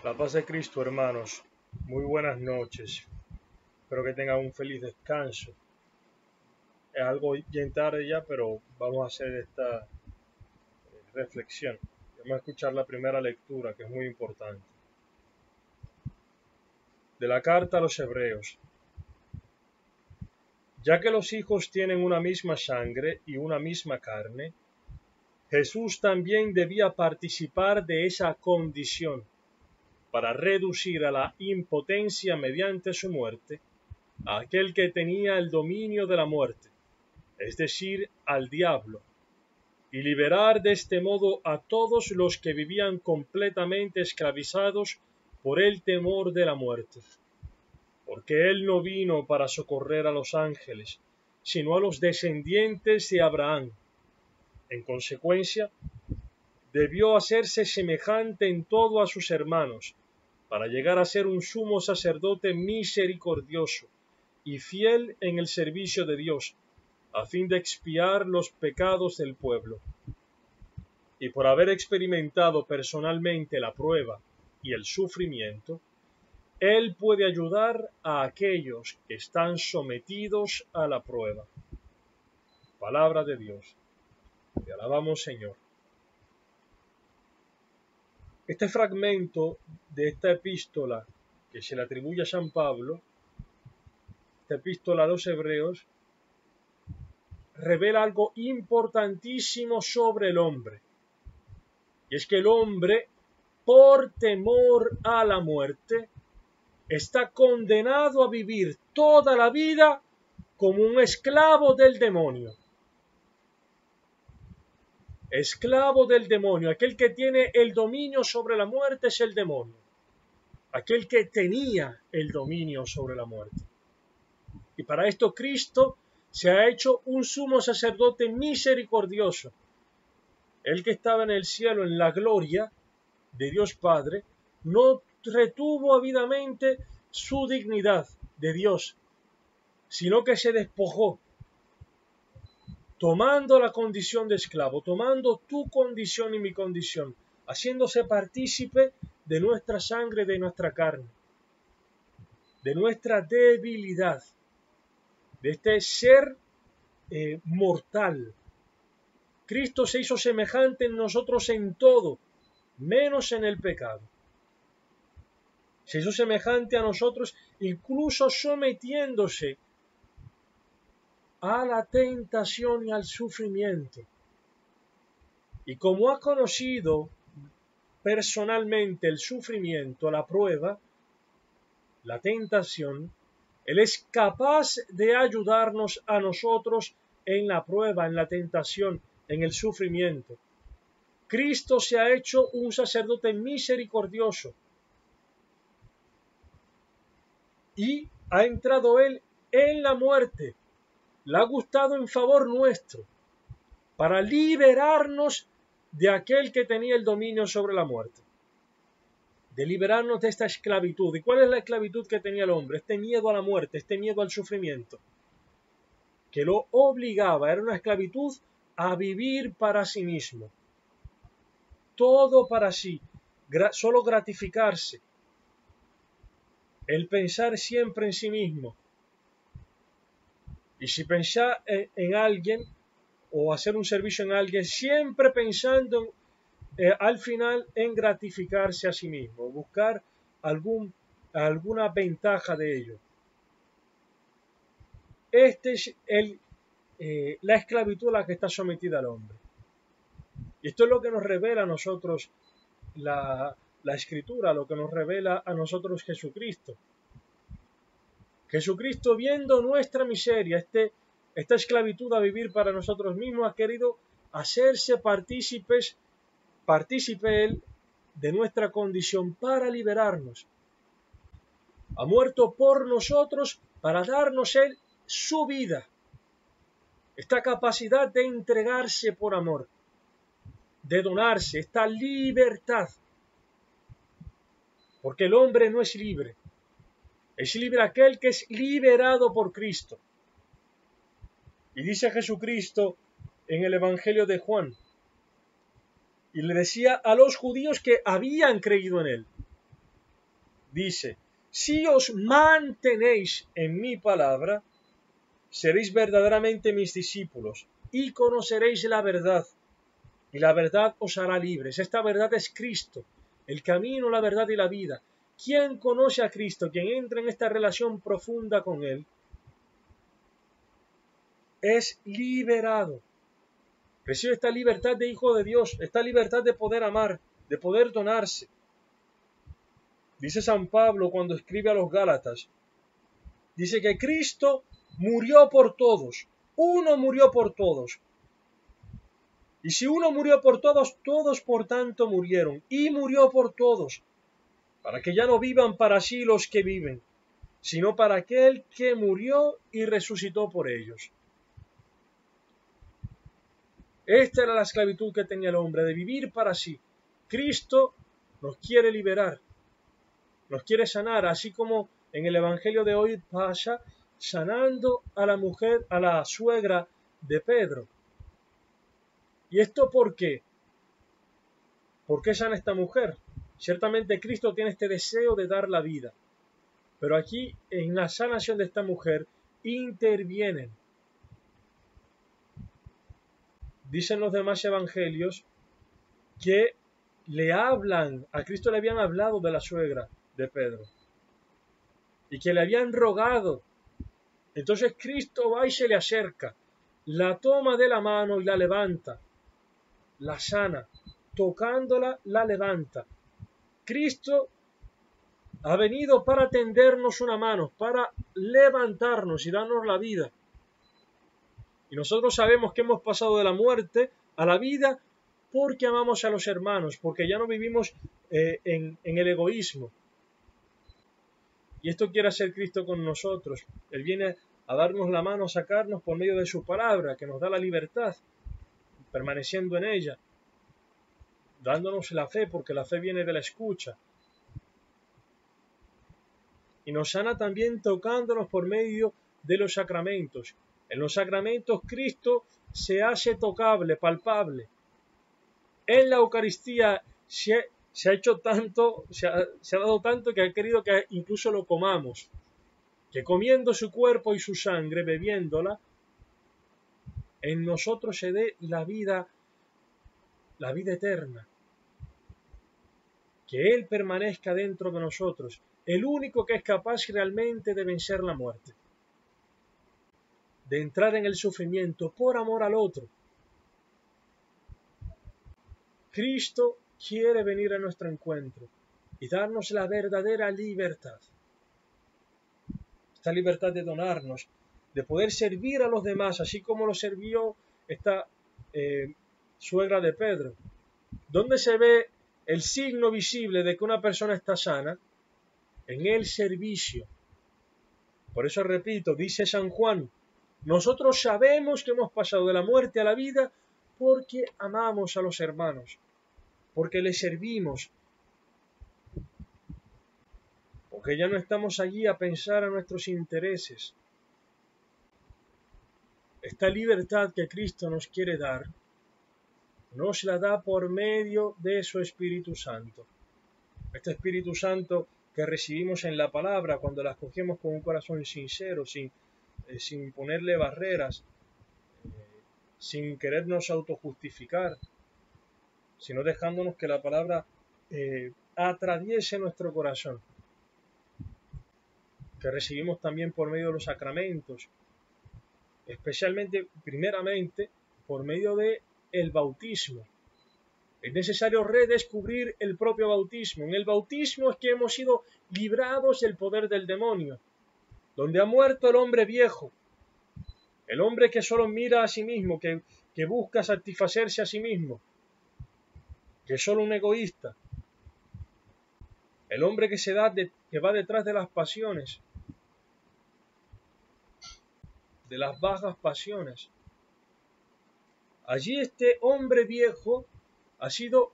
La paz de Cristo, hermanos. Muy buenas noches. Espero que tengan un feliz descanso. Es algo bien tarde ya, pero vamos a hacer esta reflexión. Vamos a escuchar la primera lectura, que es muy importante. De la carta a los Hebreos. Ya que los hijos tienen una misma sangre y una misma carne, Jesús también debía participar de esa condición para reducir a la impotencia mediante su muerte a aquel que tenía el dominio de la muerte, es decir, al diablo, y liberar de este modo a todos los que vivían completamente esclavizados por el temor de la muerte. Porque él no vino para socorrer a los ángeles, sino a los descendientes de Abraham. En consecuencia, debió hacerse semejante en todo a sus hermanos, para llegar a ser un sumo sacerdote misericordioso y fiel en el servicio de Dios, a fin de expiar los pecados del pueblo. Y por haber experimentado personalmente la prueba y el sufrimiento, Él puede ayudar a aquellos que están sometidos a la prueba. Palabra de Dios. Te alabamos, Señor. Este fragmento de esta epístola que se le atribuye a San Pablo, esta epístola a los Hebreos, revela algo importantísimo sobre el hombre. Y es que el hombre, por temor a la muerte, está condenado a vivir toda la vida como un esclavo del demonio. Esclavo del demonio. Aquel que tiene el dominio sobre la muerte es el demonio. Aquel que tenía el dominio sobre la muerte. Y para esto Cristo se ha hecho un sumo sacerdote misericordioso. Él que estaba en el cielo en la gloria de Dios Padre, no retuvo ávidamente su dignidad de Dios, sino que se despojó, tomando la condición de esclavo, tomando tu condición y mi condición, haciéndose partícipe de nuestra sangre, de nuestra carne, de nuestra debilidad, de este ser mortal. Cristo se hizo semejante en nosotros en todo, menos en el pecado. Se hizo semejante a nosotros, incluso sometiéndose a la tentación y al sufrimiento. Y como ha conocido personalmente el sufrimiento, la prueba, la tentación, Él es capaz de ayudarnos a nosotros en la prueba, en la tentación, en el sufrimiento. Cristo se ha hecho un sacerdote misericordioso y ha entrado Él en la muerte. Le ha gustado en favor nuestro para liberarnos de aquel que tenía el dominio sobre la muerte, de liberarnos de esta esclavitud. ¿Y cuál es la esclavitud que tenía el hombre? Este miedo a la muerte, este miedo al sufrimiento, que lo obligaba, era una esclavitud a vivir para sí mismo, todo para sí, solo gratificarse, el pensar siempre en sí mismo. Y si pensar en alguien o hacer un servicio en alguien, siempre pensando al final en gratificarse a sí mismo, buscar alguna ventaja de ello. Esta es la esclavitud a la que está sometida al hombre. Y esto es lo que nos revela a nosotros la Escritura, lo que nos revela a nosotros Jesucristo. Jesucristo, viendo nuestra miseria, esta esclavitud a vivir para nosotros mismos, ha querido hacerse partícipe Él de nuestra condición para liberarnos. Ha muerto por nosotros para darnos Él su vida, esta capacidad de entregarse por amor, de donarse, esta libertad. Porque el hombre no es libre. Es libre aquel que es liberado por Cristo. Y dice Jesucristo en el Evangelio de Juan, y le decía a los judíos que habían creído en Él: dice, si os mantenéis en mi palabra, seréis verdaderamente mis discípulos y conoceréis la verdad, y la verdad os hará libres. Esta verdad es Cristo, el camino, la verdad y la vida. Quien conoce a Cristo, quien entra en esta relación profunda con Él, es liberado. Recibe esta libertad de hijo de Dios, esta libertad de poder amar, de poder donarse. Dice San Pablo cuando escribe a los Gálatas, dice que Cristo murió por todos, uno murió por todos. Y si uno murió por todos, todos por tanto murieron, y murió por todos, para que ya no vivan para sí los que viven, sino para aquel que murió y resucitó por ellos. Esta era la esclavitud que tenía el hombre, de vivir para sí. Cristo nos quiere liberar, nos quiere sanar, así como en el Evangelio de hoy pasa sanando a la mujer, a la suegra de Pedro. ¿Y esto por qué? ¿Por qué sana esta mujer? Ciertamente Cristo tiene este deseo de dar la vida, pero aquí en la sanación de esta mujer intervienen. Dicen los demás evangelios que a Cristo le habían hablado de la suegra de Pedro y que le habían rogado. Entonces Cristo va y se le acerca, la toma de la mano y la levanta, la sana, tocándola la levanta. Cristo ha venido para tendernos una mano, para levantarnos y darnos la vida. Y nosotros sabemos que hemos pasado de la muerte a la vida porque amamos a los hermanos, porque ya no vivimos en el egoísmo. Y esto quiere hacer Cristo con nosotros. Él viene a darnos la mano, a sacarnos por medio de su palabra, que nos da la libertad, permaneciendo en ella, dándonos la fe, porque la fe viene de la escucha. Y nos sana también tocándonos por medio de los sacramentos. En los sacramentos Cristo se hace tocable, palpable. En la Eucaristía se ha hecho tanto, se ha dado tanto que ha querido que incluso lo comamos. Que comiendo su cuerpo y su sangre, bebiéndola, en nosotros se dé la vida eterna. Que Él permanezca dentro de nosotros, el único que es capaz realmente de vencer la muerte, de entrar en el sufrimiento por amor al otro. Cristo quiere venir a nuestro encuentro y darnos la verdadera libertad. Esta libertad de donarnos, de poder servir a los demás, así como lo sirvió esta suegra de Pedro. ¿Dónde se ve el signo visible de que una persona está sana? En el servicio. Por eso repito, dice San Juan, nosotros sabemos que hemos pasado de la muerte a la vida porque amamos a los hermanos, porque les servimos, porque ya no estamos allí a pensar a nuestros intereses. Esta libertad que Cristo nos quiere dar, nos la da por medio de su Espíritu Santo. Este Espíritu Santo que recibimos en la palabra cuando la acogemos con un corazón sincero, sin ponerle barreras, sin querernos autojustificar, sino dejándonos que la palabra atraviese nuestro corazón, que recibimos también por medio de los sacramentos, especialmente, primeramente, por medio de el bautismo. Es necesario redescubrir el propio bautismo. En el bautismo es que hemos sido librados del poder del demonio, donde ha muerto el hombre viejo, el hombre que solo mira a sí mismo, que busca satisfacerse a sí mismo, que es solo un egoísta, el hombre que va detrás de las pasiones, de las bajas pasiones. Allí este hombre viejo ha sido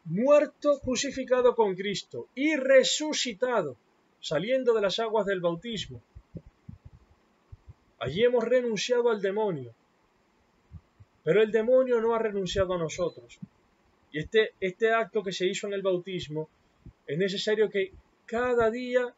muerto, crucificado con Cristo y resucitado, saliendo de las aguas del bautismo. Allí hemos renunciado al demonio, pero el demonio no ha renunciado a nosotros. Y este acto que se hizo en el bautismo, es necesario que cada día,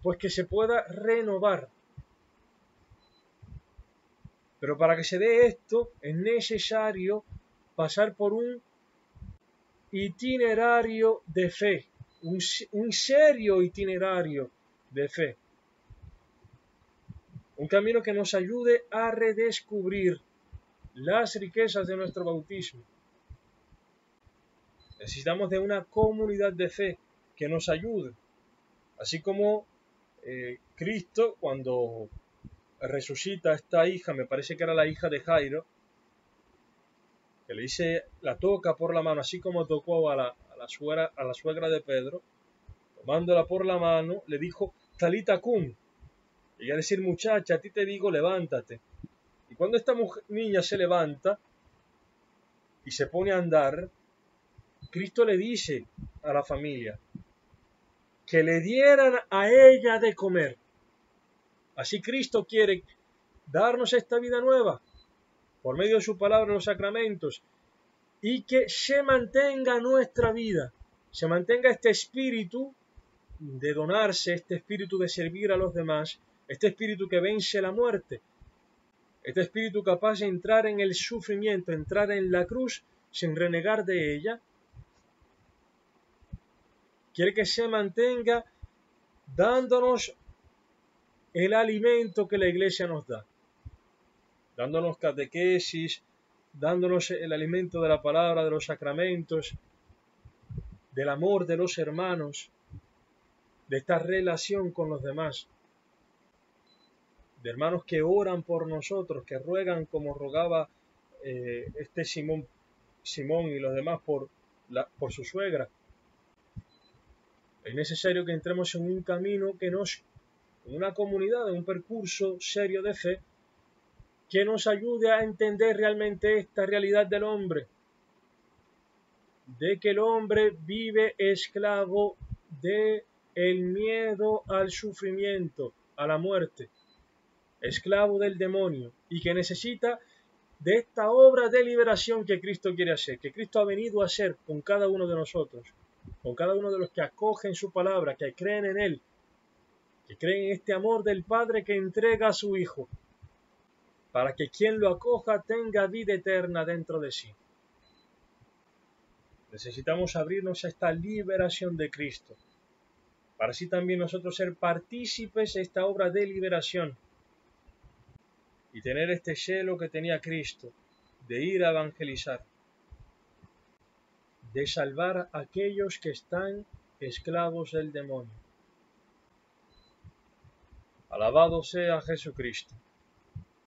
pues que se pueda renovar. Pero para que se dé esto es necesario pasar por un itinerario de fe, un serio itinerario de fe. Un camino que nos ayude a redescubrir las riquezas de nuestro bautismo. Necesitamos de una comunidad de fe que nos ayude. Así como Cristo, cuando resucita a esta hija, me parece que era la hija de Jairo, que le dice, la toca por la mano, así como tocó a la suegra de Pedro, tomándola por la mano, le dijo, Talita cum, y a decir, muchacha, a ti te digo, levántate. Y cuando esta niña se levanta y se pone a andar, Cristo le dice a la familia que le dieran a ella de comer. Así Cristo quiere darnos esta vida nueva por medio de su palabra en los sacramentos y que se mantenga nuestra vida, se mantenga este espíritu de donarse, este espíritu de servir a los demás, este espíritu que vence la muerte, este espíritu capaz de entrar en el sufrimiento, entrar en la cruz sin renegar de ella. Quiere que se mantenga dándonos el alimento que la Iglesia nos da, dándonos catequesis, dándonos el alimento de la palabra, de los sacramentos, del amor de los hermanos, de esta relación con los demás, de hermanos que oran por nosotros, que ruegan como rogaba este Simón y los demás por su suegra. Es necesario que entremos en un camino en una comunidad, en un percurso serio de fe, que nos ayude a entender realmente esta realidad del hombre, de que el hombre vive esclavo de el miedo al sufrimiento, a la muerte, esclavo del demonio, y que necesita de esta obra de liberación que Cristo quiere hacer, que Cristo ha venido a hacer con cada uno de nosotros, con cada uno de los que acogen su palabra, que creen en Él, que creen en este amor del Padre que entrega a su Hijo, para que quien lo acoja tenga vida eterna dentro de sí. Necesitamos abrirnos a esta liberación de Cristo, para así también nosotros ser partícipes de esta obra de liberación y tener este celo que tenía Cristo, de ir a evangelizar, de salvar a aquellos que están esclavos del demonio. Alabado sea Jesucristo.